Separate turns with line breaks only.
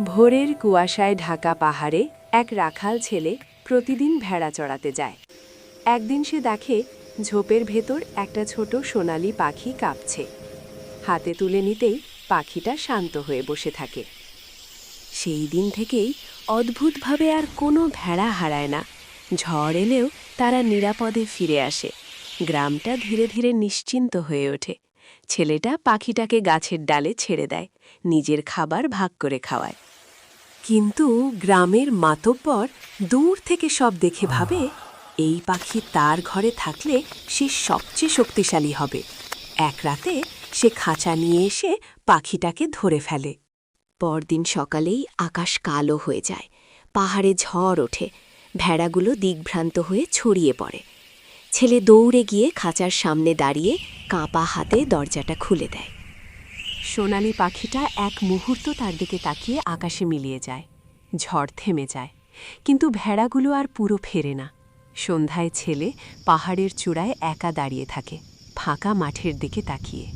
ভোরের কুয়াশায় ঢাকা পাহাড়ে এক রাখাল ছেলে প্রতিদিন ভেড়া চড়াতে যায়। একদিন সে দেখে ঝোপের ভেতর একটা ছোট সোনালি পাখি কাঁপছে। হাতে তুলে নিতেই পাখিটা শান্ত হয়ে বসে থাকে। সেই দিন থেকেই অদ্ভুতভাবে আর কোনো ভেড়া হারায় না। ঝড় এলেও তারা নিরাপদে ফিরে আসে। গ্রামটা ধীরে ধীরে নিশ্চিন্ত হয়ে ওঠে। ছেলেটা পাখিটাকে গাছের ডালে ছেড়ে দেয়, নিজের খাবার ভাগ করে খাওয়ায়। কিন্তু গ্রামের মাতব্বর দূর থেকে সব দেখে ভাবে, এই পাখি তার ঘরে থাকলে সে সবচেয়ে শক্তিশালী হবে। এক রাতে সে খাঁচা নিয়ে এসে পাখিটাকে ধরে ফেলে। পরদিন সকালেই আকাশ কালো হয়ে যায়, পাহাড়ে ঝড় ওঠে, ভেড়াগুলো দিগ্ভ্রান্ত হয়ে ছড়িয়ে পড়ে। ছেলে দৌড়ে গিয়ে খাঁচার সামনে দাঁড়িয়ে কাঁপা হাতে দরজাটা খুলে দেয়। সোনালি পাখিটা এক মুহূর্ত তার দিকে তাকিয়ে আকাশে মিলিয়ে যায়। ঝড় থেমে যায়, কিন্তু ভেড়াগুলো আর পুরো ফেরে না। সন্ধ্যায় ছেলে পাহাড়ের চূড়ায় একা দাঁড়িয়ে থাকে, ফাঁকা মাঠের দিকে তাকিয়ে।